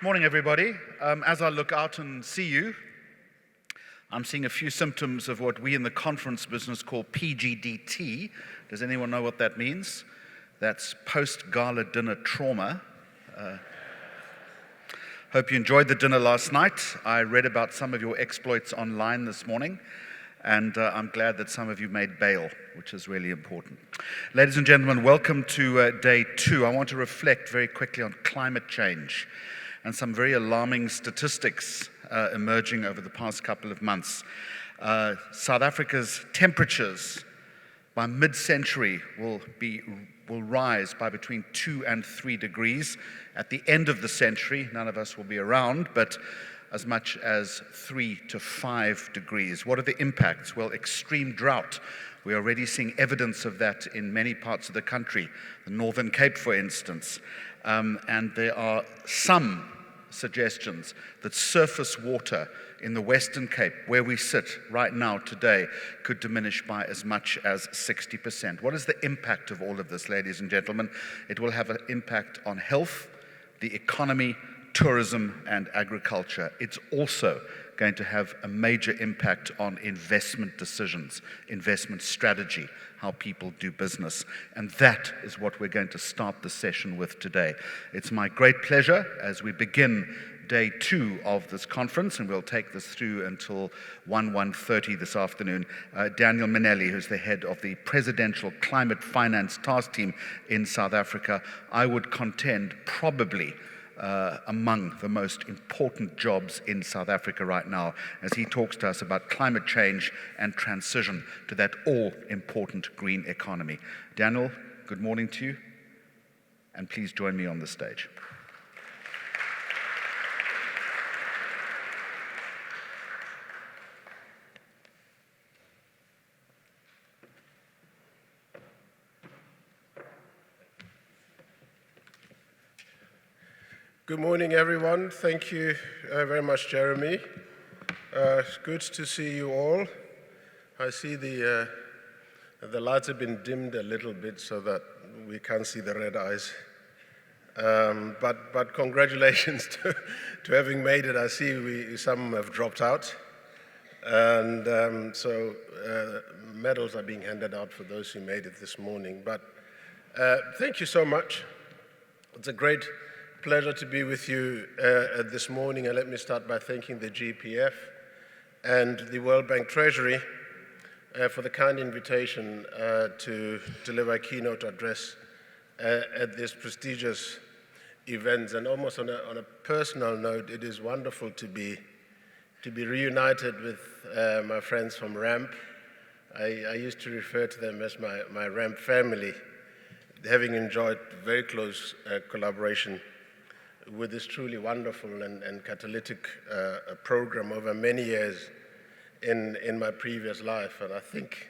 Morning, everybody. As I look out and see you, I'm seeing a few symptoms of what we in the conference business call PGDT. Does anyone know what that means? That's post-gala dinner trauma. Hope you enjoyed the dinner last night. I read about some of your exploits online this morning, and I'm glad that some of you made bail, which is really important. Ladies and gentlemen, welcome to day 2. I want to reflect very quickly on climate change and some very alarming statistics emerging over the past couple of months. South Africa's temperatures by mid-century will rise by between 2 and 3 degrees. At the end of the century, none of us will be around, but as much as 3 to 5 degrees. What are the impacts? Well, extreme drought. We're already seeing evidence of that in many parts of the country, the Northern Cape, for instance. And there are some suggestions that surface water in the Western Cape, where we sit right now today, could diminish by as much as 60%. What is the impact of all of this, ladies and gentlemen? It will have an impact on health, the economy, tourism, and agriculture. It's also going to have a major impact on investment decisions, investment strategy, how people do business. And that is what we're going to start the session with today. It's my great pleasure as we begin day 2 of this conference, and we'll take this through until 1:30 this afternoon. Daniel Manelli, who's the head of the Presidential Climate Finance Task Team in South Africa, I would contend probably among the most important jobs in South Africa right now, as he talks to us about climate change and transition to that all-important green economy. Daniel, good morning to you, and please join me on the stage. Good morning, everyone. Thank you very much, Jeremy. It's good to see you all. I see the lights have been dimmed a little bit so that we can't see the red eyes. But congratulations to having made it. I see some have dropped out. And so medals are being handed out for those who made it this morning. But thank you so much. It's a great pleasure to be with you this morning, and let me start by thanking the GEPF and the World Bank Treasury for the kind invitation to deliver a keynote address at this prestigious event. And almost on a personal note, it is wonderful to be reunited with my friends from RAMP. I used to refer to them as my RAMP family, having enjoyed very close collaboration with this truly wonderful and catalytic program over many years in my previous life. And I think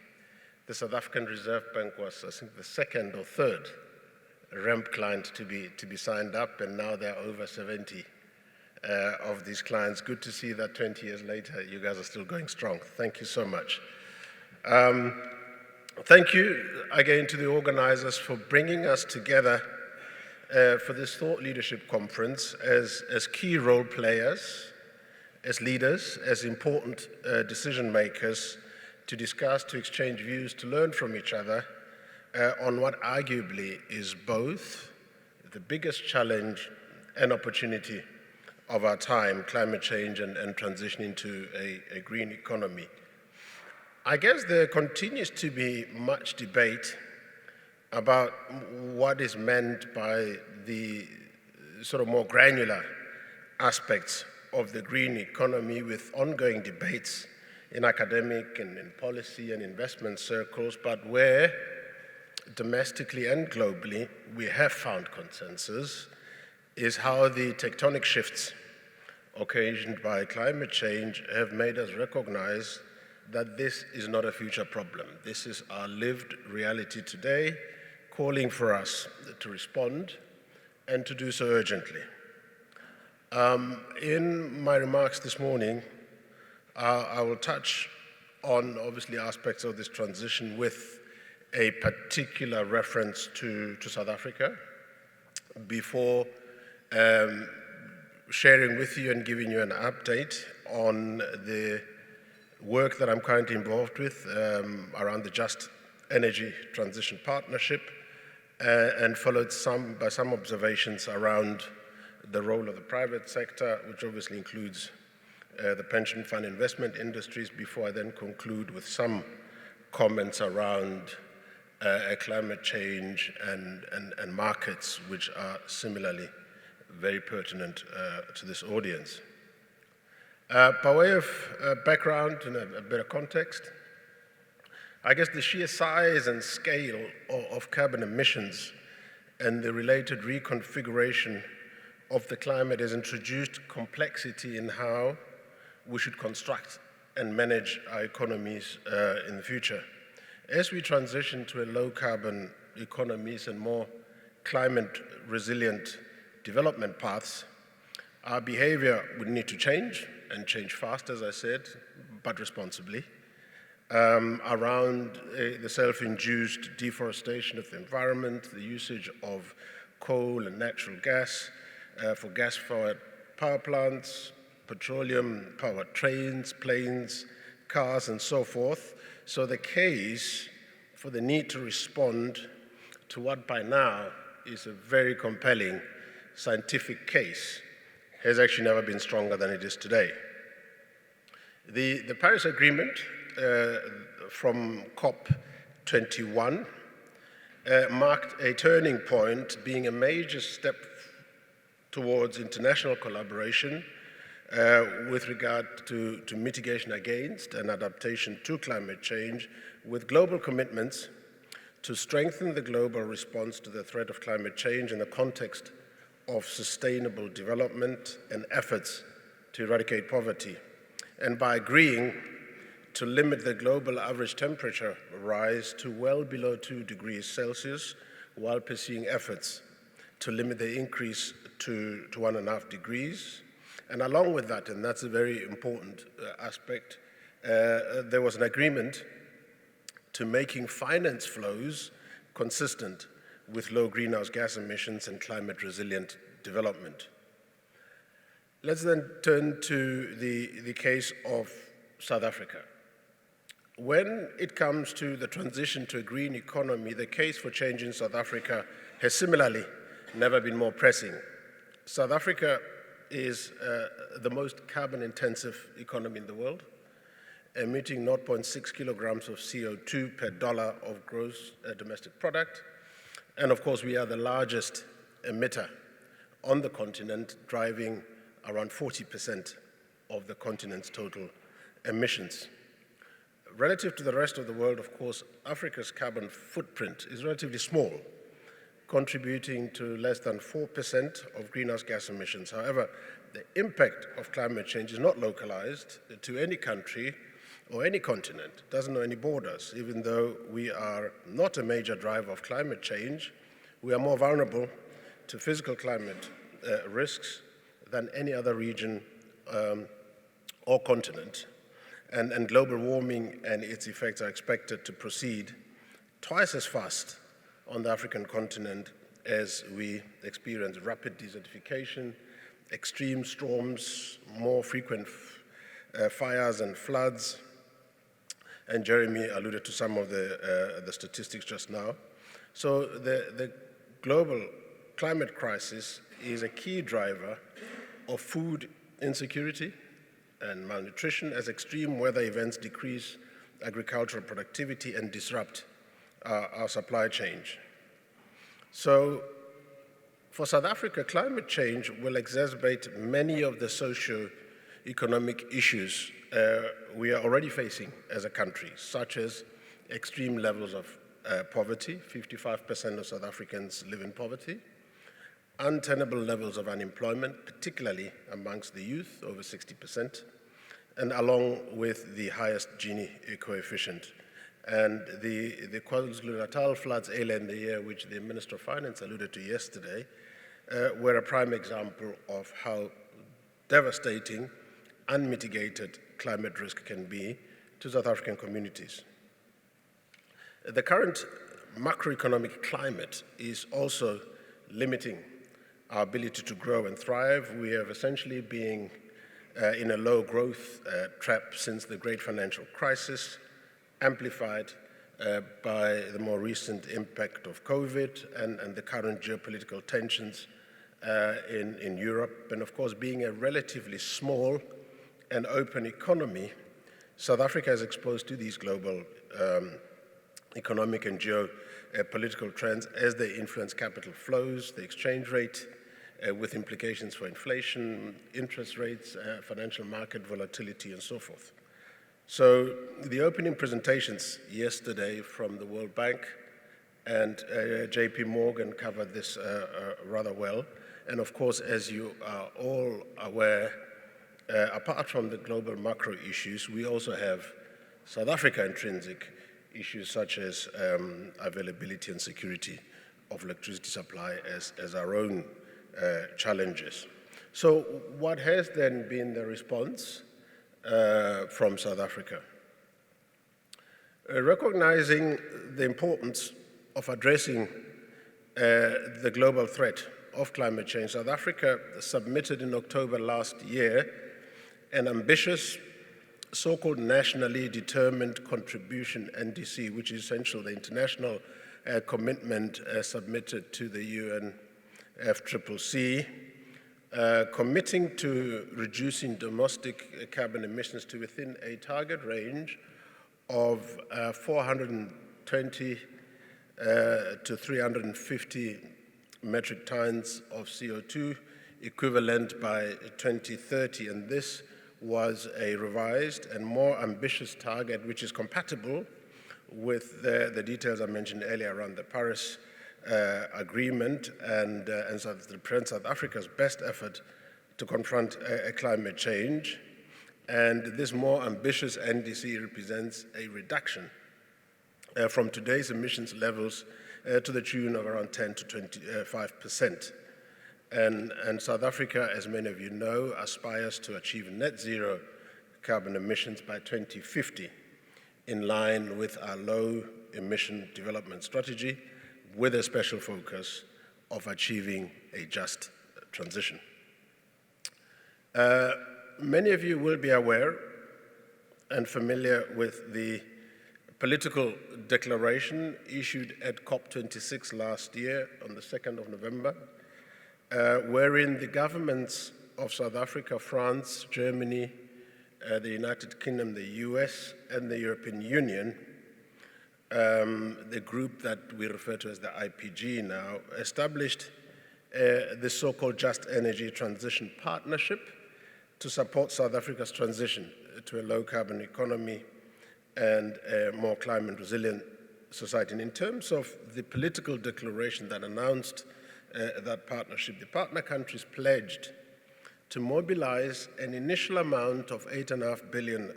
the South African Reserve Bank was, I think, the second or third RAMP client to be signed up, and now there are over 70 of these clients. Good to see that 20 years later, you guys are still going strong. Thank you so much. Thank you again to the organizers for bringing us together for this Thought Leadership Conference as key role players, as leaders, as important decision makers, to discuss, to exchange views, to learn from each other on what arguably is both the biggest challenge and opportunity of our time, climate change and transitioning to a green economy. I guess there continues to be much debate about what is meant by the sort of more granular aspects of the green economy, with ongoing debates in academic and in policy and investment circles, but where domestically and globally we have found consensus is how the tectonic shifts occasioned by climate change have made us recognize that this is not a future problem. This is our lived reality today, calling for us to respond and to do so urgently. In my remarks this morning, I will touch on obviously aspects of this transition with a particular reference to South Africa before sharing with you and giving you an update on the work that I'm currently involved with around the Just Energy Transition Partnership, and followed by some observations around the role of the private sector, which obviously includes the pension fund investment industries, before I then conclude with some comments around climate change and markets, which are similarly very pertinent to this audience. By way of background and a bit of context, I guess the sheer size and scale of carbon emissions and the related reconfiguration of the climate has introduced complexity in how we should construct and manage our economies in the future. As we transition to a low-carbon economies and more climate-resilient development paths, our behavior would need to change, and change fast, as I said, but responsibly, around the self-induced deforestation of the environment, the usage of coal and natural gas for gas-fired power plants, petroleum-powered trains, planes, cars, and so forth. So the case for the need to respond to what by now is a very compelling scientific case has actually never been stronger than it is today. The Paris Agreement from COP21 marked a turning point, being a major step towards international collaboration with regard to mitigation against and adaptation to climate change, with global commitments to strengthen the global response to the threat of climate change in the context of sustainable development and efforts to eradicate poverty, and by agreeing to limit the global average temperature rise to well below 2 degrees Celsius, while pursuing efforts to limit the increase to 1.5 degrees. And along with that, and that's a very important aspect, there was an agreement to making finance flows consistent with low greenhouse gas emissions and climate-resilient development. Let's then turn to the case of South Africa. When it comes to the transition to a green economy, the case for change in South Africa has similarly never been more pressing. South Africa is the most carbon-intensive economy in the world, emitting 0.6 kilograms of CO2 per dollar of gross domestic product. And of course, we are the largest emitter on the continent, driving around 40% of the continent's total emissions. Relative to the rest of the world, of course, Africa's carbon footprint is relatively small, contributing to less than 4% of greenhouse gas emissions. However, the impact of climate change is not localized to any country or any continent. It doesn't know any borders. Even though we are not a major driver of climate change, we are more vulnerable to physical climate risks than any other region or continent. And global warming and its effects are expected to proceed twice as fast on the African continent as we experience rapid desertification, extreme storms, more frequent fires and floods. And Jeremy alluded to some of the statistics just now. So the global climate crisis is a key driver of food insecurity and malnutrition as extreme weather events decrease agricultural productivity and disrupt our supply chain. So for South Africa, climate change will exacerbate many of the socio-economic issues we are already facing as a country, such as extreme levels of poverty. 55% of South Africans live in poverty. Untenable levels of unemployment, particularly amongst the youth, over 60%, and along with the highest Gini coefficient. And the KwaZulu-Natal floods earlier in the year, which the Minister of Finance alluded to yesterday, were a prime example of how devastating unmitigated climate risk can be to South African communities. The current macroeconomic climate is also limiting our ability to grow and thrive. We have essentially been in a low growth trap since the great financial crisis, amplified by the more recent impact of COVID and the current geopolitical tensions in Europe. And of course, being a relatively small and open economy, South Africa is exposed to these global economic and geopolitical trends as they influence capital flows, the exchange rate, with implications for inflation, interest rates, financial market volatility, and so forth. So the opening presentations yesterday from the World Bank and JP Morgan covered this rather well. And of course, as you are all aware, apart from the global macro issues, we also have South Africa intrinsic issues such as availability and security of electricity supply as our own challenges. So what has then been the response from South Africa? Recognizing the importance of addressing the global threat of climate change, South Africa submitted in October last year an ambitious so-called nationally determined contribution NDC, which is essentially the international commitment submitted to the UNFCCC, committing to reducing domestic carbon emissions to within a target range of 420 to 350 metric tons of CO2 equivalent by 2030. And this was a revised and more ambitious target, which is compatible with the details I mentioned earlier around the Paris Agreement and so it represents South Africa's best effort to confront climate change. And this more ambitious NDC represents a reduction from today's emissions levels to the tune of around 10 to 25%. And South Africa, as many of you know, aspires to achieve net zero carbon emissions by 2050, in line with our low emission development strategy, with a special focus of achieving a just transition. Many of you will be aware and familiar with the political declaration issued at COP26 last year on the 2nd of November, wherein the governments of South Africa, France, Germany, the United Kingdom, the US, and the European Union, the group that we refer to as the IPG now, established the so-called Just Energy Transition Partnership to support South Africa's transition to a low-carbon economy and a more climate-resilient society. And in terms of the political declaration that announced that partnership, the partner countries pledged to mobilize an initial amount of $8.5 billion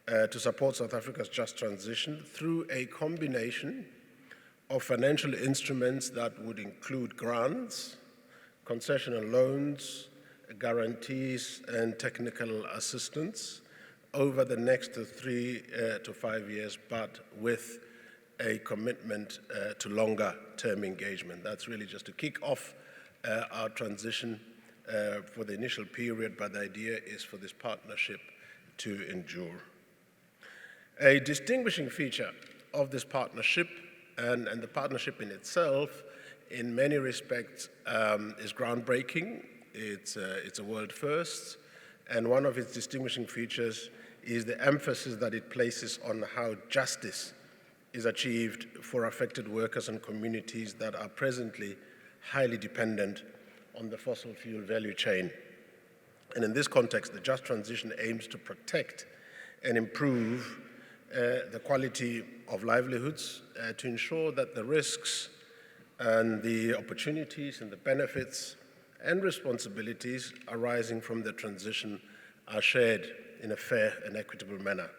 to support South Africa's just transition through a combination of financial instruments that would include grants, concessional loans, guarantees, and technical assistance over the next 3 to 5 years, but with a commitment to longer-term engagement. That's really just to kick off our transition for the initial period, but the idea is for this partnership to endure. A distinguishing feature of this partnership, and the partnership in itself, in many respects, is groundbreaking. It's a world first, and one of its distinguishing features is the emphasis that it places on how justice is achieved for affected workers and communities that are presently highly dependent on the fossil fuel value chain. And in this context, the just transition aims to protect and improve the quality of livelihoods to ensure that the risks and the opportunities and the benefits and responsibilities arising from the transition are shared in a fair and equitable manner.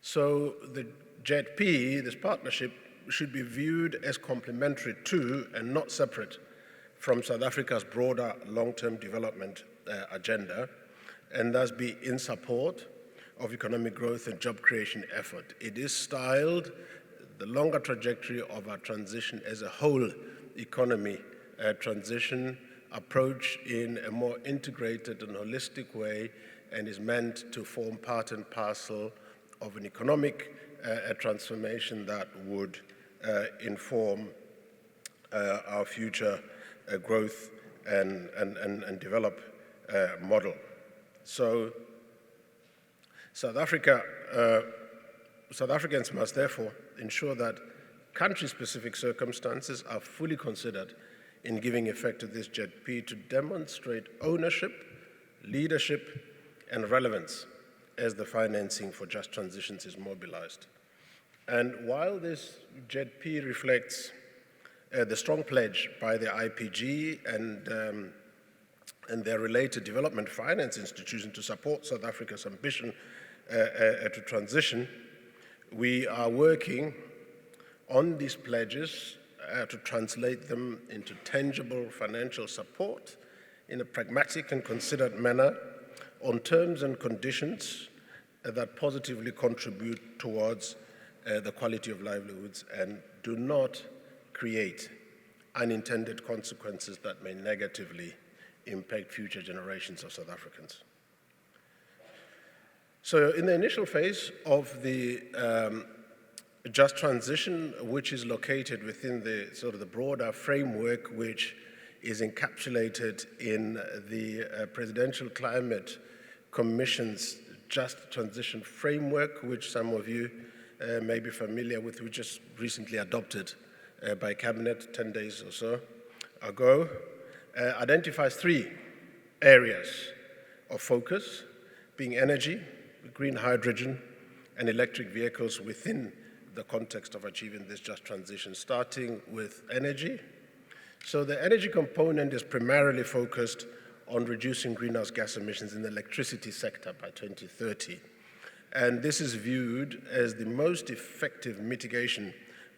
So the GEPF, this partnership, should be viewed as complementary to and not separate from South Africa's broader long-term development agenda, and thus be in support of economic growth and job creation effort. It is styled the longer trajectory of our transition as a whole economy transition approach in a more integrated and holistic way, and is meant to form part and parcel of an economic transformation that would inform our future growth and develop model. So South Africans must therefore ensure that country-specific circumstances are fully considered in giving effect to this GEPF to demonstrate ownership, leadership, and relevance as the financing for just transitions is mobilized. And while this GEPF reflects the strong pledge by the IPG and their related development finance institutions to support South Africa's ambition to transition, we are working on these pledges to translate them into tangible financial support in a pragmatic and considered manner on terms and conditions that positively contribute towards the quality of livelihoods and do not create unintended consequences that may negatively impact future generations of South Africans. So in the initial phase of the just transition, which is located within the sort of the broader framework which is encapsulated in the Presidential Climate Commission's Just Transition Framework, which some of you may be familiar with, which just recently adopted by Cabinet 10 days or so ago, identifies 3 areas of focus, being energy, green hydrogen, and electric vehicles within the context of achieving this just transition, starting with energy. So the energy component is primarily focused on reducing greenhouse gas emissions in the electricity sector by 2030. And this is viewed as the most effective mitigation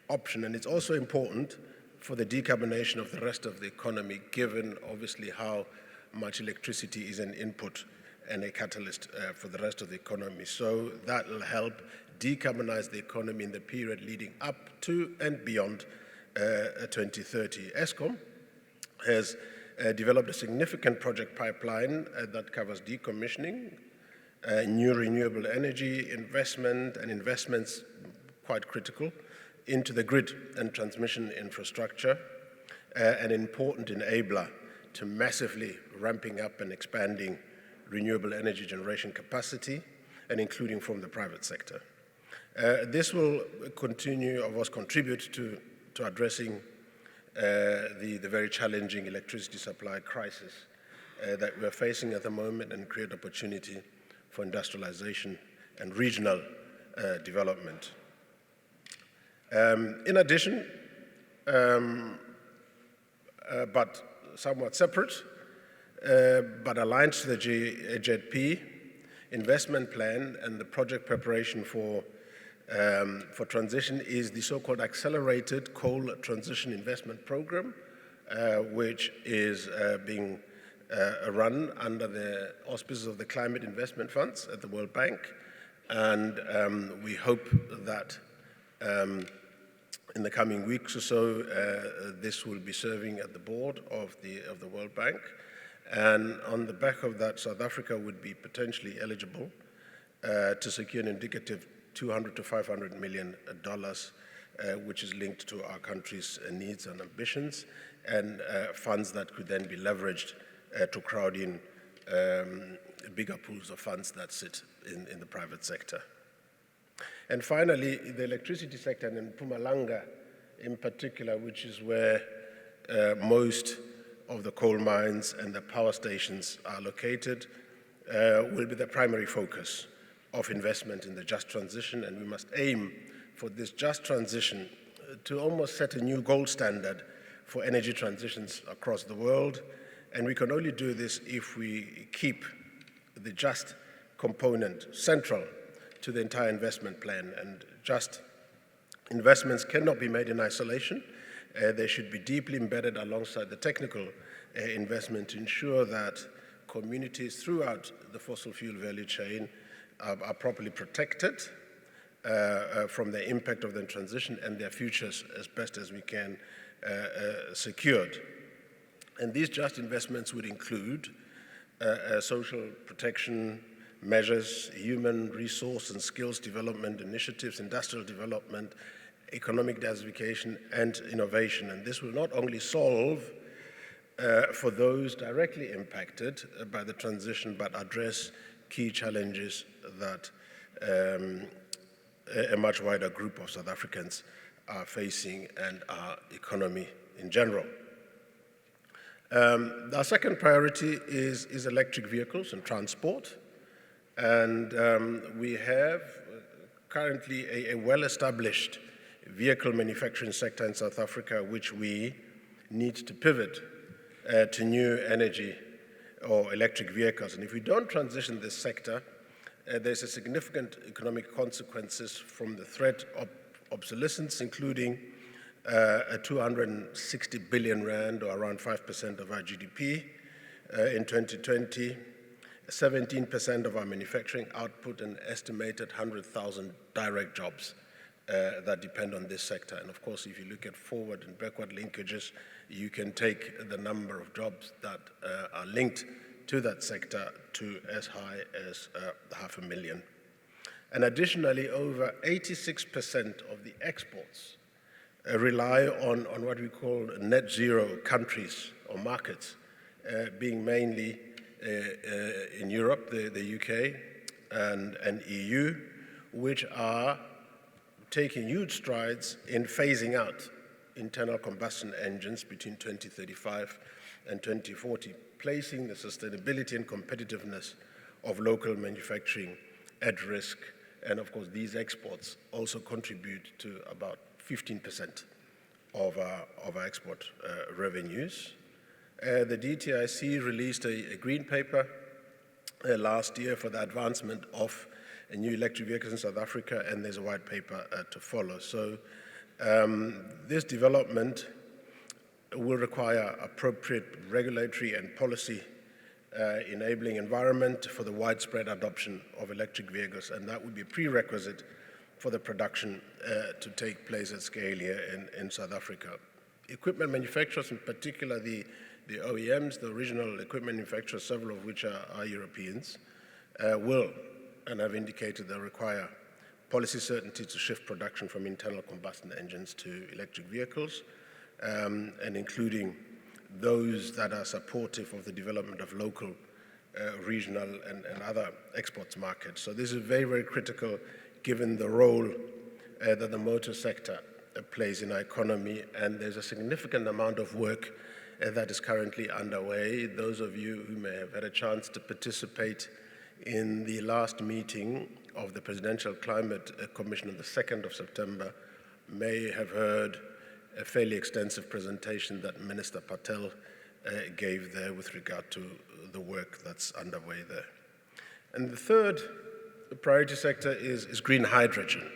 option, and it's also important for the decarbonation of the rest of the economy, given obviously how much electricity is an input and a catalyst for the rest of the economy. So that will help decarbonize the economy in the period leading up to and beyond 2030. ESCOM has developed a significant project pipeline that covers decommissioning, new renewable energy investment, and investments, quite critical, into the grid and transmission infrastructure, an important enabler to massively ramping up and expanding renewable energy generation capacity, and including from the private sector. This will continue, of course, contribute to addressing the very challenging electricity supply crisis that we're facing at the moment, and create opportunity for industrialization and regional development. In addition, but somewhat separate, but aligned to the GEPF investment plan and the project preparation for transition is the so-called Accelerated Coal Transition Investment Program, which is being run under the auspices of the Climate Investment Funds at the World Bank. And we hope that in the coming weeks or so, this will be serving at the board of the World Bank. And on the back of that, South Africa would be potentially eligible to secure an indicative $200 to $500 million, which is linked to our country's needs and ambitions, and funds that could then be leveraged to crowd in bigger pools of funds that sit in the private sector. And finally, the electricity sector, and in Mpumalanga in particular, which is where most of the coal mines and the power stations are located, will be the primary focus of investment in the just transition. And we must aim for this just transition to almost set a new gold standard for energy transitions across the world. And we can only do this if we keep the just component central to the entire investment plan. And just investments cannot be made in isolation. They should be deeply embedded alongside the technical investment to ensure that communities throughout the fossil fuel value chain are properly protected from the impact of the transition, and their futures as best as we can secured. And these just investments would include social protection measures, human resource and skills development initiatives, industrial development, economic diversification, and innovation. And this will not only solve for those directly impacted by the transition, but address key challenges that a much wider group of South Africans are facing and our economy in general. Our second priority is electric vehicles and transport. And we have currently a well-established vehicle manufacturing sector in South Africa, which we need to pivot to new energy or electric vehicles. And if we don't transition this sector, there's a significant economic consequences from the threat of obsolescence, including a 260 billion rand, or around 5% of our GDP in 2020, 17% of our manufacturing output, and estimated 100,000 direct jobs that depend on this sector. And of course, if you look at forward and backward linkages, you can take the number of jobs that are linked to that sector to as high as 500,000. And additionally, over 86% of the exports rely on what we call net zero countries or markets, being mainly in Europe, the UK and EU, which are taking huge strides in phasing out internal combustion engines between 2035 and 2040, placing the sustainability and competitiveness of local manufacturing at risk. And of course, these exports also contribute to about 15% of our export revenues. The DTIC released a green paper last year for the advancement of new electric vehicles in South Africa, and there's a white paper to follow. So this development will require appropriate regulatory and policy enabling environment for the widespread adoption of electric vehicles, and that would be a prerequisite for the production to take place at scale here in South Africa. Equipment manufacturers, in particular the OEMs, the original equipment manufacturers, several of which are Europeans, will and have indicated they require policy certainty to shift production from internal combustion engines to electric vehicles, and including those that are supportive of the development of local, regional, and other exports markets. So this is very, very critical given the role that the motor sector plays in our economy, and there's a significant amount of work that is currently underway. Those of you who may have had a chance to participate in the last meeting of the Presidential Climate Commission on the 2nd of September may have heard a fairly extensive presentation that Minister Patel gave there with regard to the work that's underway there. And the third priority sector is green hydrogen.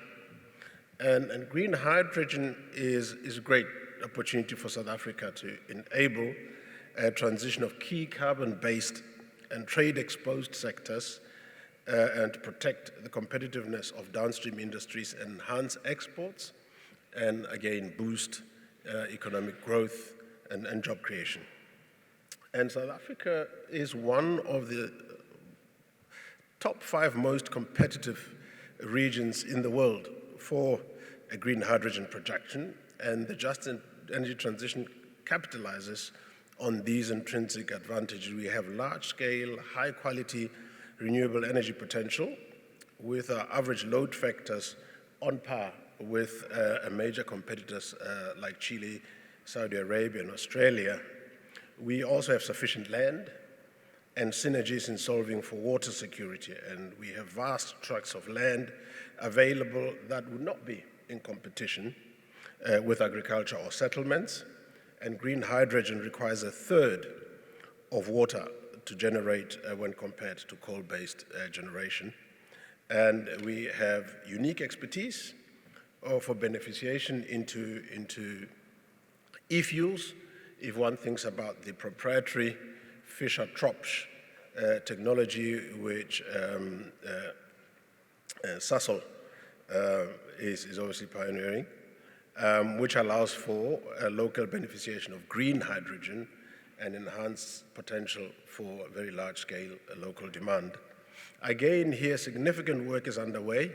And green hydrogen is a great opportunity for South Africa to enable a transition of key carbon-based and trade-exposed sectors and to protect the competitiveness of downstream industries, enhance exports, and again, boost economic growth and job creation. And South Africa is one of the top 5 most competitive regions in the world for a green hydrogen production, and the just energy transition capitalizes on these intrinsic advantages. We have large-scale, high-quality renewable energy potential with our average load factors on par with major competitors like Chile, Saudi Arabia, and Australia. We also have sufficient land and synergies in solving for water security, and we have vast tracts of land available that would not be in competition with agriculture or settlements. And green hydrogen requires a third of water to generate when compared to coal-based generation. And we have unique expertise for beneficiation into e-fuels. If one thinks about the proprietary Fischer-Tropsch technology, which Sasol is obviously pioneering, which allows for a local beneficiation of green hydrogen and enhance potential for very large-scale local demand. Again, here significant work is underway,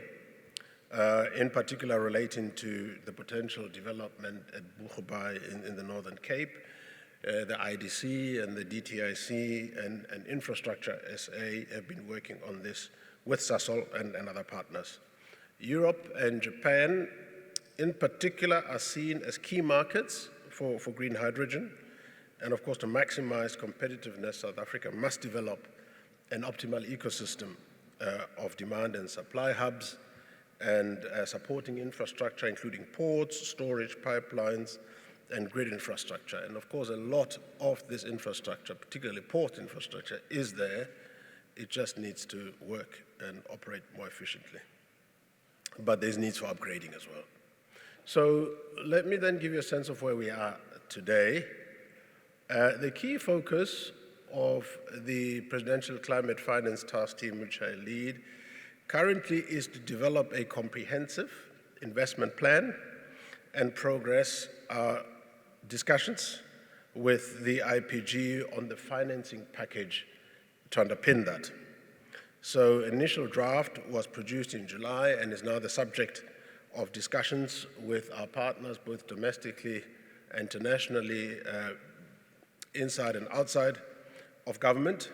in particular relating to the potential development at Boegoebaai in the Northern Cape. The IDC and the DTIC and Infrastructure SA have been working on this with Sasol and other partners. Europe and Japan, in particular, are seen as key markets for green hydrogen. And of course, to maximize competitiveness, South Africa must develop an optimal ecosystem of demand and supply hubs and supporting infrastructure, including ports, storage, pipelines, and grid infrastructure. And of course, a lot of this infrastructure, particularly port infrastructure, is there. It just needs to work and operate more efficiently. But there's needs for upgrading as well. So let me then give you a sense of where we are today. The key focus of the Presidential Climate Finance Task Team, which I lead, currently is to develop a comprehensive investment plan and progress our discussions with the IPG on the financing package to underpin that. So initial draft was produced in July and is now the subject of discussions with our partners, both domestically and internationally, inside and outside of government.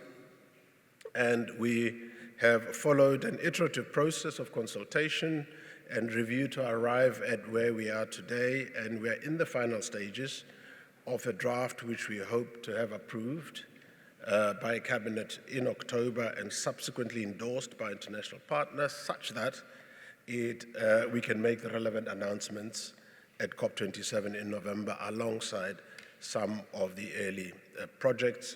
And we have followed an iterative process of consultation and review to arrive at where we are today, and we are in the final stages of a draft which we hope to have approved by Cabinet in October and subsequently endorsed by international partners, such that we can make the relevant announcements at COP27 in November alongside some of the early projects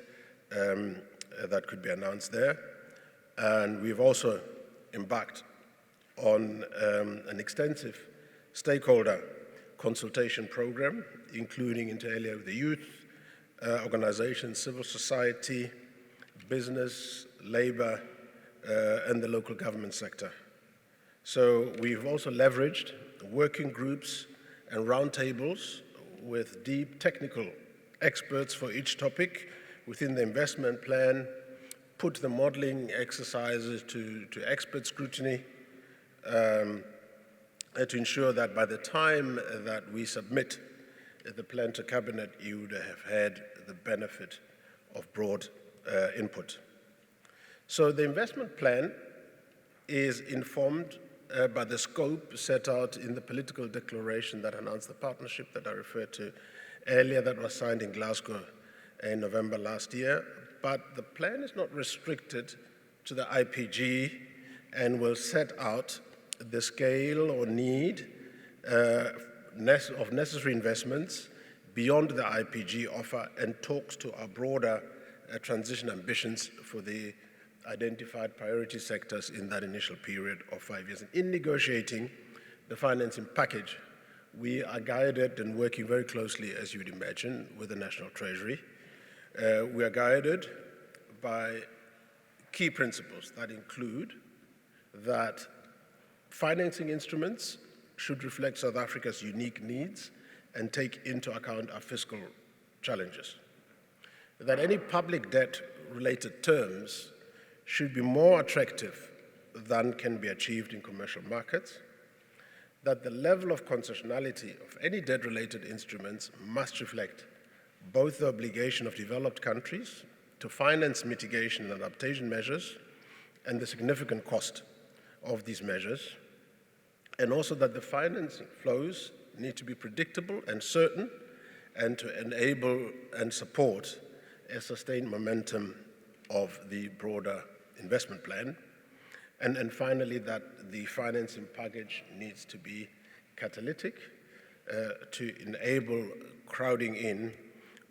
that could be announced there. And we've also embarked on an extensive stakeholder consultation program, including inter alia with the youth, organizations, civil society, business, labor, and the local government sector. So we've also leveraged working groups and roundtables with deep technical experts for each topic within the investment plan, put the modeling exercises to expert scrutiny, to ensure that by the time that we submit the plan to Cabinet, you would have had the benefit of broad input. So the investment plan is informed by the scope set out in the political declaration that announced the partnership that I referred to earlier, that was signed in Glasgow in November last year. But the plan is not restricted to the IPG and will set out the scale or need of necessary investments beyond the IPG offer and talks to our broader transition ambitions for the identified priority sectors in that initial period of 5 years. And in negotiating the financing package, we are guided and working very closely, as you would imagine, with the National Treasury. We are guided by key principles that include that financing instruments should reflect South Africa's unique needs and take into account our fiscal challenges. That any public debt-related terms should be more attractive than can be achieved in commercial markets. That the level of concessionality of any debt-related instruments must reflect both the obligation of developed countries to finance mitigation and adaptation measures and the significant cost of these measures, and also that the financing flows need to be predictable and certain and to enable and support a sustained momentum of the broader investment plan. And finally, that the financing package needs to be catalytic to enable crowding in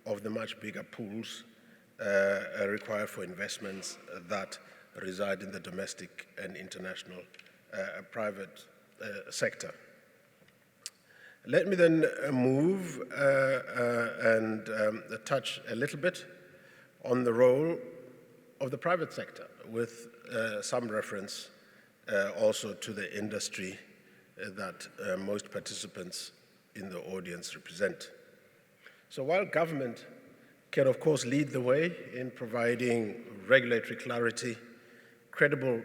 of the much bigger pools required for investments that reside in the domestic and international private sector. Let me then move and touch a little bit on the role of the private sector, with some reference also to the industry that most participants in the audience represent. So while government can, of course, lead the way in providing regulatory clarity, credible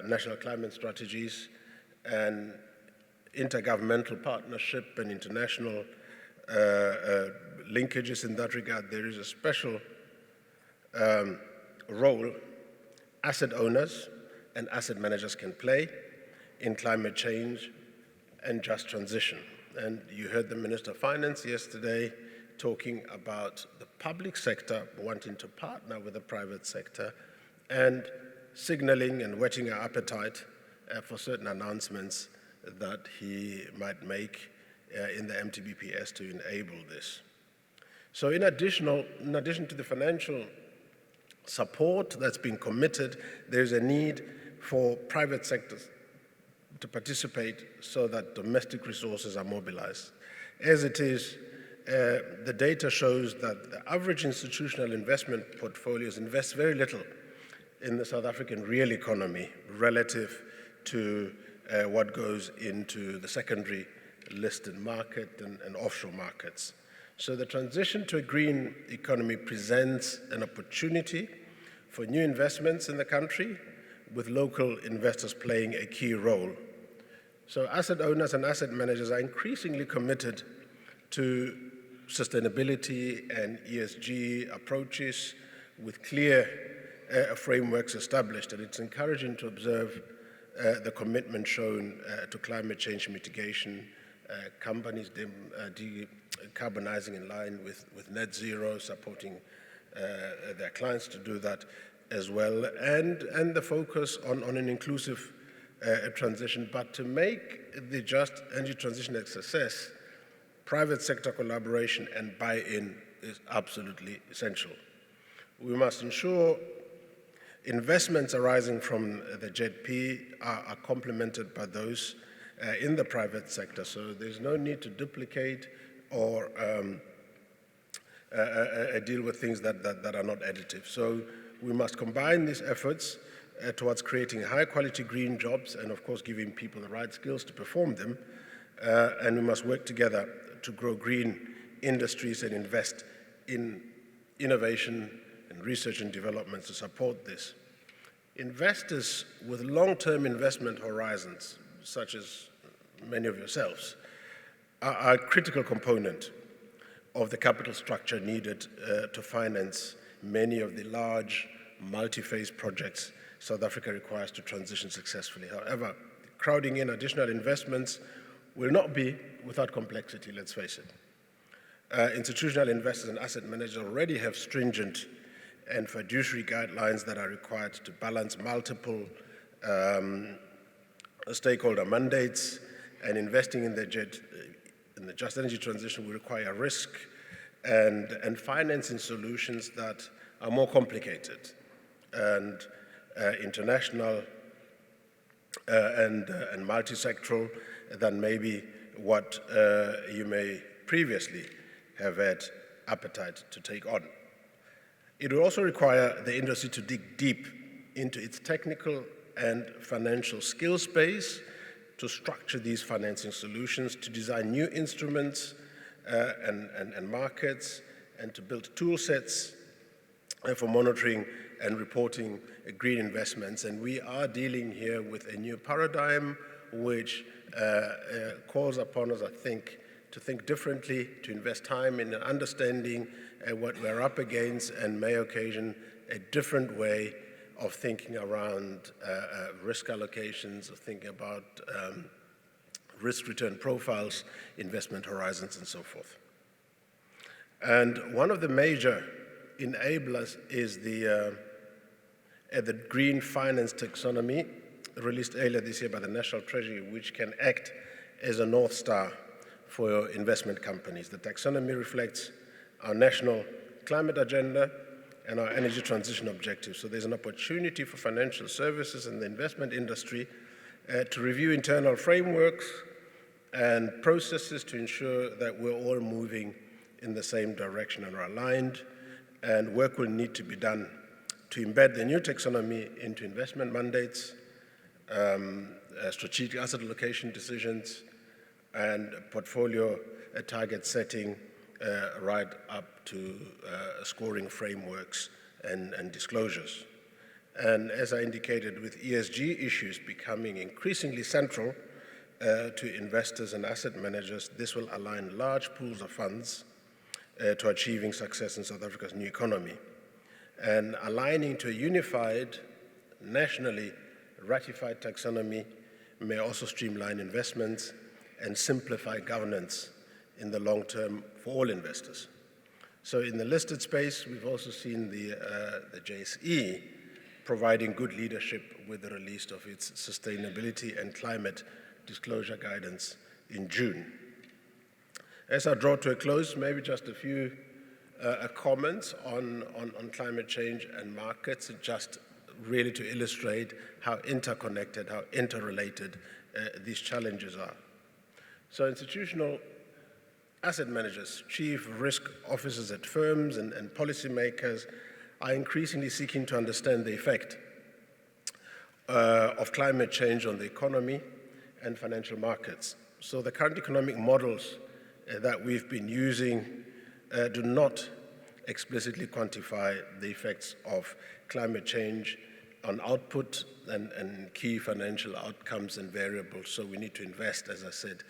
national climate strategies, and intergovernmental partnership and international linkages in that regard. There is a special role asset owners and asset managers can play in climate change and just transition. And you heard the Minister of Finance yesterday talking about the public sector wanting to partner with the private sector and signaling and whetting our appetite for certain announcements that he might make in the MTBPS to enable this. So in addition to the financial support that's been committed, there's a need for private sectors to participate so that domestic resources are mobilized. As it is, the data shows that the average institutional investment portfolios invest very little in the South African real economy relative to what goes into the secondary listed market and offshore markets. So the transition to a green economy presents an opportunity for new investments in the country, with local investors playing a key role. So asset owners and asset managers are increasingly committed to sustainability and ESG approaches with clear frameworks established, and it's encouraging to observe the commitment shown to climate change mitigation, companies decarbonizing in line with net zero, supporting their clients to do that as well, and the focus on an inclusive transition. But to make the just energy transition a success, private sector collaboration and buy-in is absolutely essential. We must ensure investments arising from the GEPF are complemented by those in the private sector, so there's no need to duplicate or deal with things that are not additive. So we must combine these efforts towards creating high-quality green jobs and, of course, giving people the right skills to perform them, and we must work together to grow green industries and invest in innovation and research and development to support this. Investors with long-term investment horizons, such as many of yourselves, are a critical component of the capital structure needed to finance many of the large multi-phase projects South Africa requires to transition successfully. However, crowding in additional investments will not be without complexity, let's face it. Institutional investors and asset managers already have stringent and fiduciary guidelines that are required to balance multiple stakeholder mandates, and investing in the just energy transition will require risk and financing solutions that are more complicated and international and multi-sectoral than maybe what you may previously have had appetite to take on. It will also require the industry to dig deep into its technical and financial skills base to structure these financing solutions, to design new instruments and markets, and to build tool sets for monitoring and reporting green investments. And we are dealing here with a new paradigm which calls upon us, I think, to think differently, to invest time in understanding what we're up against, and may occasion a different way of thinking around risk allocations, of thinking about risk-return profiles, investment horizons, and so forth. And one of the major enablers is the Green Finance Taxonomy, released earlier this year by the National Treasury, which can act as a North Star for investment companies. The taxonomy reflects our national climate agenda and our energy transition objectives. So there's an opportunity for financial services and the investment industry to review internal frameworks and processes to ensure that we're all moving in the same direction and are aligned, and work will need to be done to embed the new taxonomy into investment mandates, strategic asset allocation decisions, and portfolio target setting right up to scoring frameworks and disclosures. And as I indicated, with ESG issues becoming increasingly central to investors and asset managers, this will align large pools of funds to achieving success in South Africa's new economy. And aligning to a unified, nationally ratified taxonomy may also streamline investments and simplify governance in the long term for all investors. So in the listed space, we've also seen the JSE providing good leadership with the release of its sustainability and climate disclosure guidance in June. As I draw to a close, maybe just a few comments on climate change and markets, just really to illustrate how interconnected, how interrelated these challenges are. So institutional asset managers, chief risk officers at firms and policymakers are increasingly seeking to understand the effect of climate change on the economy and financial markets. So the current economic models that we've been using do not explicitly quantify the effects of climate change on output and key financial outcomes and variables. So we need to invest, as I said,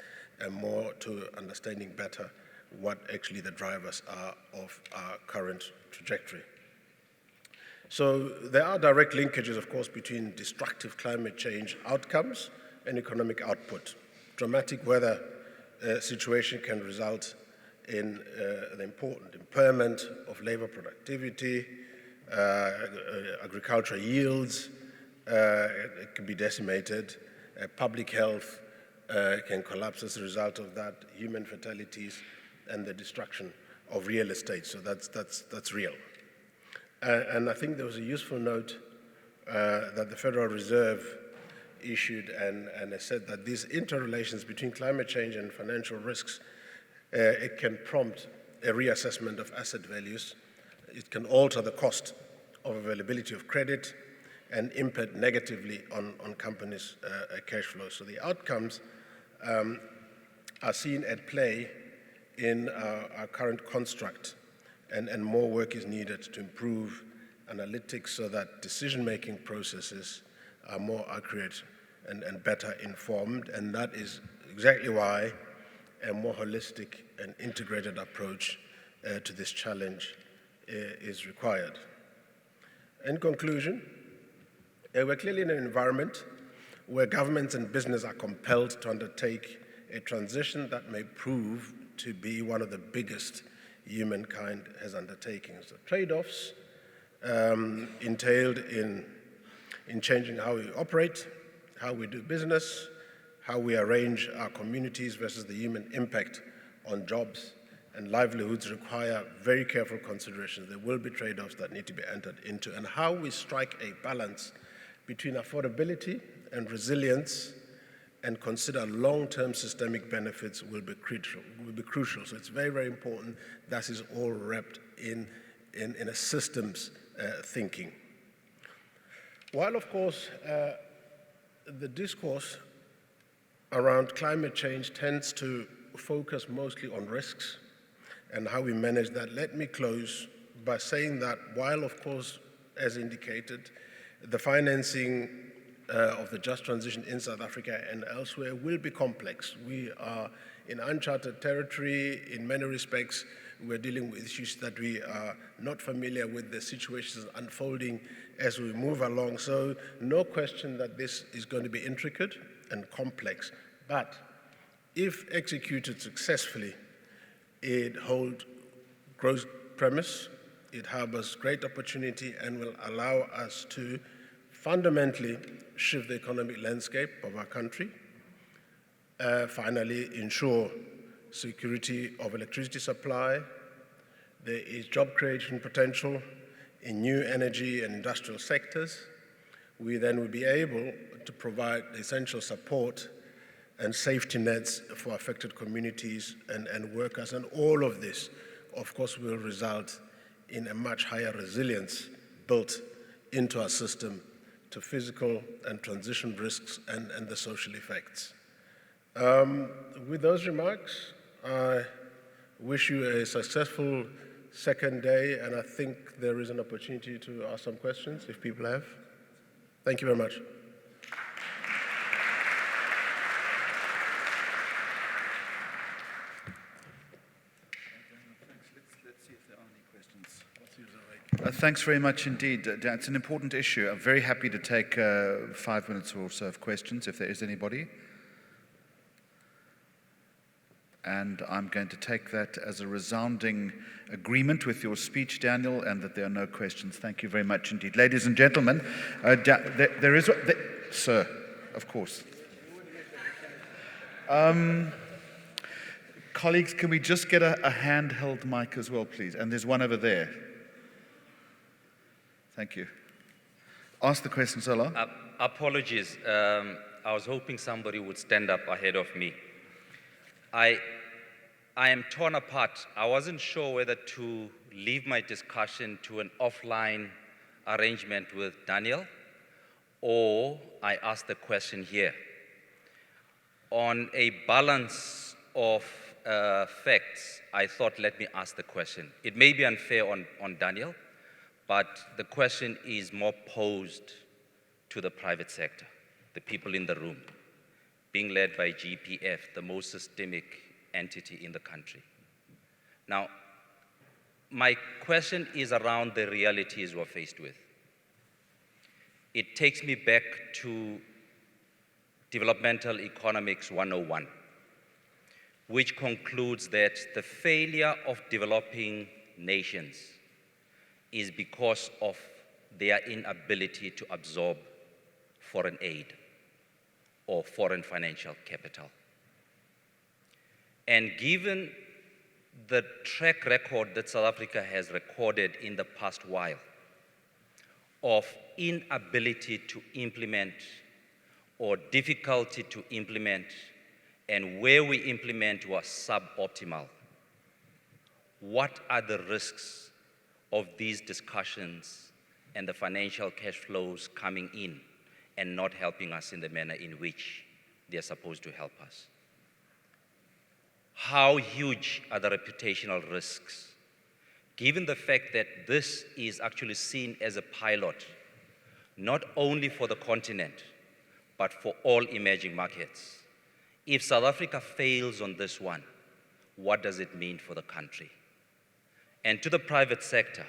more to understanding better what actually the drivers are of our current trajectory. So there are direct linkages, of course, between destructive climate change outcomes and economic output. Dramatic weather situation can result in the important impairment of labor productivity, agricultural yields it can be decimated, public health can collapse as a result of that, human fatalities, and the destruction of real estate. So that's real. And I think there was a useful note that the Federal Reserve issued and it said that these interrelations between climate change and financial risks, it can prompt a reassessment of asset values. It can alter the cost of availability of credit and impact negatively on companies' cash flow. So the outcomes are seen at play in our current construct, and more work is needed to improve analytics so that decision-making processes are more accurate and better informed, and that is exactly why a more holistic and integrated approach to this challenge is required. In conclusion, we're clearly in an environment where governments and business are compelled to undertake a transition that may prove to be one of the biggest humankind has undertaken. So trade-offs entailed in changing how we operate, how we do business, how we arrange our communities versus the human impact on jobs and livelihoods require very careful consideration. There will be trade-offs that need to be entered into, and how we strike a balance between affordability and resilience and consider long-term systemic benefits will be crucial. So it's very, very important that is all wrapped in a systems thinking. While, of course, the discourse around climate change tends to focus mostly on risks and how we manage that, let me close by saying that while, of course, as indicated, the financing of the just transition in South Africa and elsewhere will be complex. We are in uncharted territory. In many respects, we're dealing with issues that we are not familiar with, the situations unfolding as we move along. So no question that this is going to be intricate and complex. But if executed successfully, it holds growth premise, it harbors great opportunity, and will allow us to fundamentally shift the economic landscape of our country. Finally, ensure security of electricity supply. There is job creation potential in new energy and industrial sectors. We then will be able to provide essential support and safety nets for affected communities and workers. And all of this, of course, will result in a much higher resilience built into our system to physical and transition risks and the social effects. With those remarks, I wish you a successful second day, and I think there is an opportunity to ask some questions if people have. Thank you very much. Thanks very much indeed. It's an important issue. I'm very happy to take 5 minutes or so of questions if there is anybody. And I'm going to take that as a resounding agreement with your speech, Daniel, and that there are no questions. Thank you very much indeed. Ladies and gentlemen, there is... Sir, of course. Colleagues, can we just get a handheld mic as well, please? And there's one over there. Thank you. Ask the question, Sola. Apologies. I was hoping somebody would stand up ahead of me. I am torn apart. I wasn't sure whether to leave my discussion to an offline arrangement with Daniel, or I asked the question here. On a balance of facts, I thought, let me ask the question. It may be unfair on Daniel, but the question is more posed to the private sector, the people in the room, being led by GEPF, the most systemic entity in the country. Now, my question is around the realities we're faced with. It takes me back to Developmental Economics 101, which concludes that the failure of developing nations is because of their inability to absorb foreign aid or foreign financial capital. And given the track record that South Africa has recorded in the past while of inability to implement or difficulty to implement, and where we implement was suboptimal, what are the risks of these discussions and the financial cash flows coming in and not helping us in the manner in which they're supposed to help us? How huge are the reputational risks, given the fact that this is actually seen as a pilot, not only for the continent, but for all emerging markets? If South Africa fails on this one, what does it mean for the country? And to the private sector,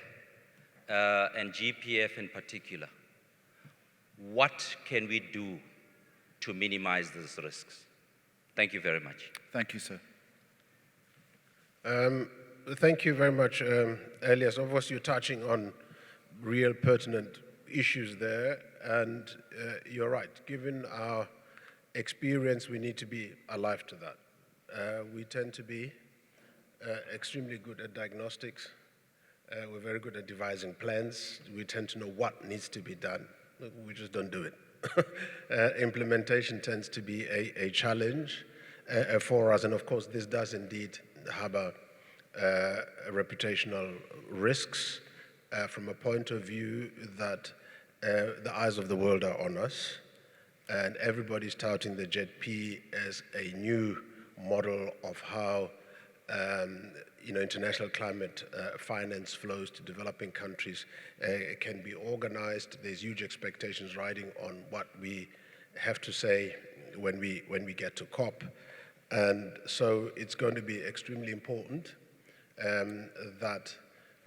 and GEPF in particular, what can we do to minimize these risks? Thank you very much. Thank you, sir. Thank you very much, Elias. Obviously, you're touching on real pertinent issues there, and you're right. Given our experience, we need to be alive to that. We tend to be extremely good at diagnostics. We're very good at devising plans. We tend to know what needs to be done. We just don't do it. Implementation tends to be a challenge for us, and of course, this does indeed harbor reputational risks from a point of view that the eyes of the world are on us, and everybody's touting the GEPF as a new model of how international climate finance flows to developing countries can be organized. There's huge expectations riding on what we have to say when we get to COP. And so it's going to be extremely important that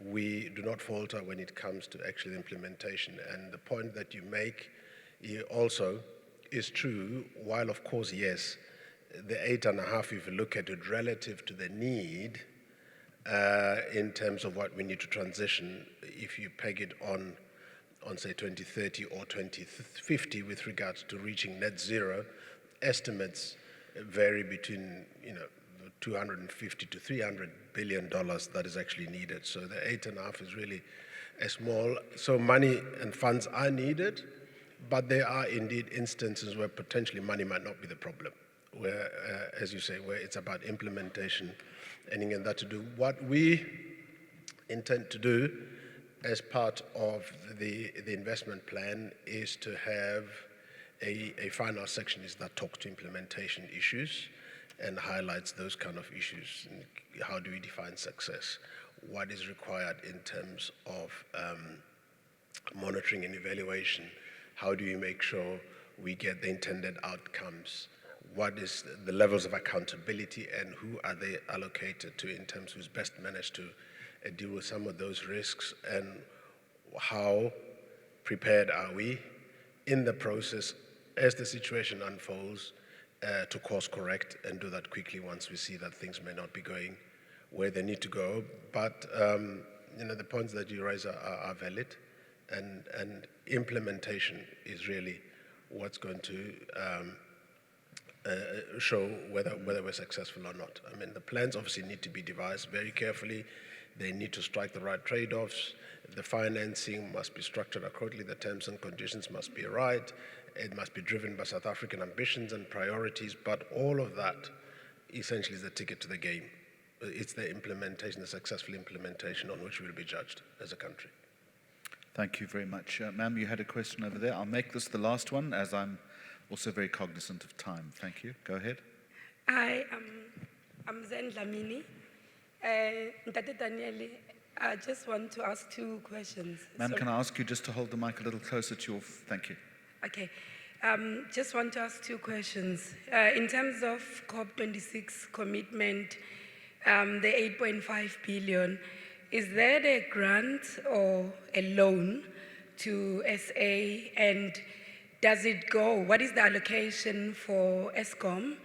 we do not falter when it comes to actual implementation. And the point that you make also is true, while of course, yes, the 8.5, if you look at it relative to the need in terms of what we need to transition, if you peg it on say 2030 or 2050 with regards to reaching net zero, estimates vary between 250 to $300 billion that is actually needed. So the 8.5 is really a small, so money and funds are needed, but there are indeed instances where potentially money might not be the problem, where, as you say, where it's about implementation and getting that to do. What we intend to do as part of the investment plan is to have a final section that talks to implementation issues. and highlights those kind of issues. How do we define success? What is required in terms of monitoring and evaluation? How do you make sure we get the intended outcomes? What is the levels of accountability and who are they allocated to in terms of who's best managed to deal with some of those risks, and how prepared are we in the process as the situation unfolds to course correct and do that quickly once we see that things may not be going where they need to go. But the points that you raise are valid, and implementation is really what's going to show whether we're successful or not. I mean, the plans obviously need to be devised very carefully. They need to strike the right trade-offs. The financing must be structured accordingly. The terms and conditions must be right. It must be driven by South African ambitions and priorities. But all of that essentially is the ticket to the game. It's the implementation, the successful implementation, on which we'll be judged as a country. Thank you very much. Ma'am, you had a question over there. I'll make this the last one, as I'm also very cognizant of time. Thank you. Go ahead. I'm Zen Lamini. Ntate Daniele, I just want to ask two questions. Ma'am, can I ask you just to hold the mic a little closer to your... Thank you. Okay. Just want to ask two questions. In terms of COP26 commitment, the 8.5 billion, is that a grant or a loan to SA, and does it go, what is the allocation for Eskom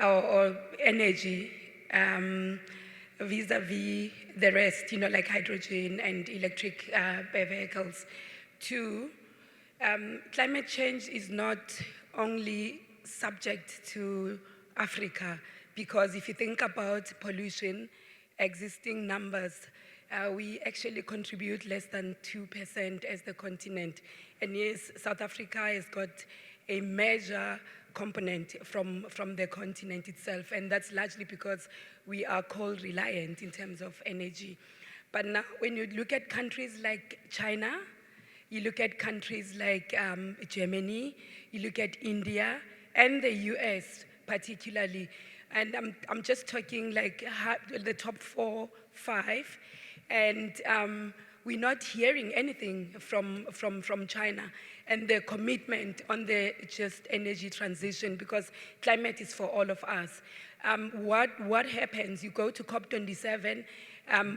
or energy vis-a-vis the rest, like hydrogen and electric vehicles? Two, climate change is not only subject to Africa, because if you think about pollution, existing numbers, we actually contribute less than 2% as the continent. And yes, South Africa has got a major component from the continent itself, and that's largely because we are coal reliant in terms of energy. But now, when you look at countries like China, you look at countries like Germany, you look at India, and the US particularly, and I'm just talking like the top 4, 5, and we're not hearing anything from China and the commitment on the just energy transition, because climate is for all of us. What happens? You go to COP27,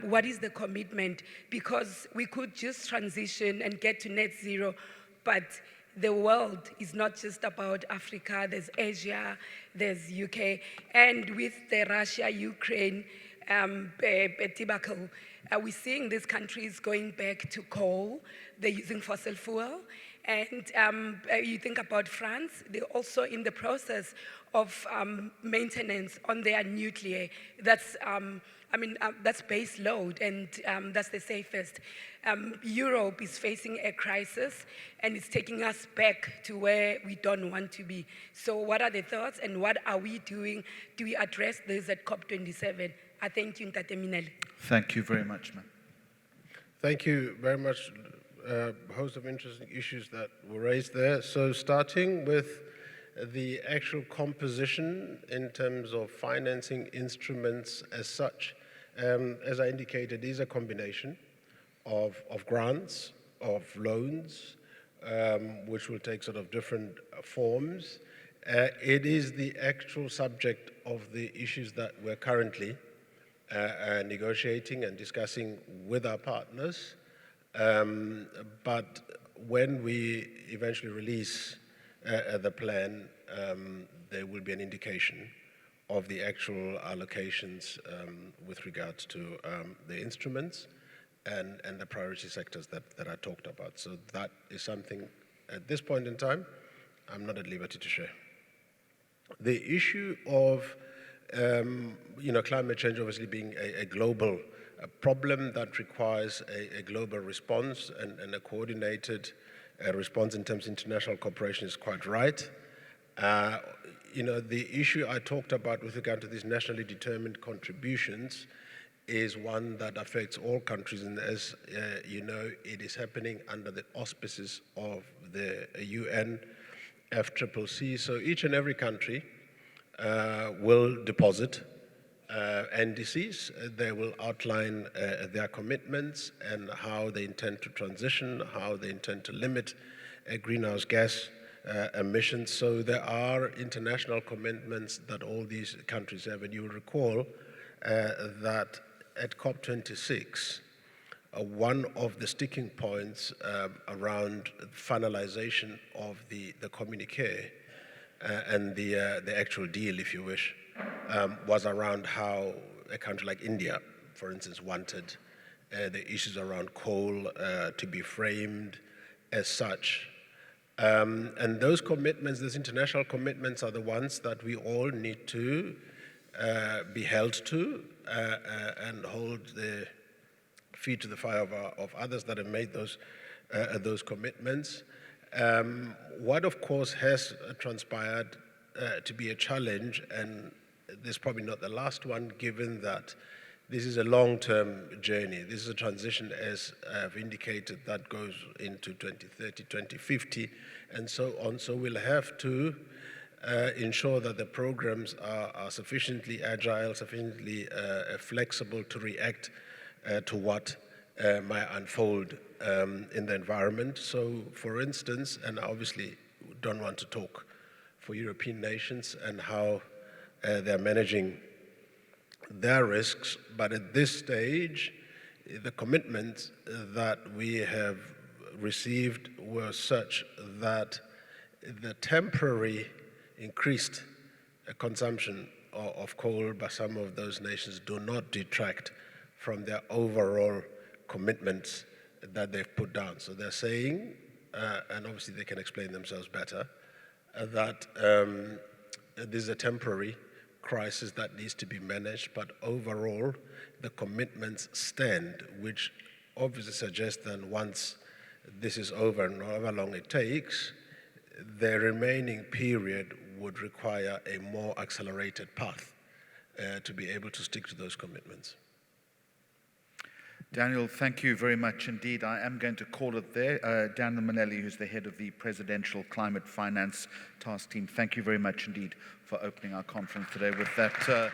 what is the commitment? Because we could just transition and get to net zero, but the world is not just about Africa. There's Asia, there's UK, and with the Russia-Ukraine debacle, we're seeing these countries going back to coal. They're using fossil fuel. And you think about France, they're also in the process of maintenance on their nuclear. That's, that's base load, and that's the safest. Europe is facing a crisis, and it's taking us back to where we don't want to be. So what are the thoughts, and what are we doing? Do we address this at COP27? I thank you, Ntate Minele. Thank you very much, ma'am. Thank you very much. A host of interesting issues that were raised there. So starting with the actual composition in terms of financing instruments as such, as I indicated, is a combination of grants, of loans, which will take sort of different forms. It is the actual subject of the issues that we're currently negotiating and discussing with our partners. But when we eventually release the plan, there will be an indication of the actual allocations with regards to the instruments and the priority sectors that I talked about. So that is something, at this point in time, I'm not at liberty to share. The issue of climate change obviously being a global problem that requires a global response and a coordinated response in terms of international cooperation is quite right. The issue I talked about with regard to these nationally determined contributions is one that affects all countries, and as you know, it is happening under the auspices of the UN FCCC. So each and every country will deposit NDCs. They will outline their commitments and how they intend to transition, how they intend to limit greenhouse gas emissions. So there are international commitments that all these countries have. And you will recall that at COP26, one of the sticking points around finalization of the communiqué and the actual deal, if you wish, was around how a country like India, for instance, wanted the issues around coal to be framed as such. And those commitments, those international commitments, are the ones that we all need to be held to and hold the feet to the fire of others that have made those commitments. What, of course, has transpired to be a challenge, and this is probably not the last one, given that this is a long-term journey. This is a transition, as I've indicated, that goes into 2030, 2050, and so on. So we'll have to ensure that the programs are sufficiently agile, sufficiently flexible to react to what might unfold in the environment. So, for instance, and I obviously don't want to talk for European nations and how they're managing their risks, but at this stage, the commitments that we have received were such that the temporary increased consumption of coal by some of those nations do not detract from their overall commitments that they've put down. So they're saying, and obviously they can explain themselves better, that this is a temporary crisis that needs to be managed, but overall the commitments stand, which obviously suggests that once this is over, and however long it takes, the remaining period would require a more accelerated path to be able to stick to those commitments. Daniel, thank you very much indeed. I am going to call it there. Daniel Manelli, who's the head of the Presidential Climate Finance Task Team, thank you very much indeed for opening our conference today with that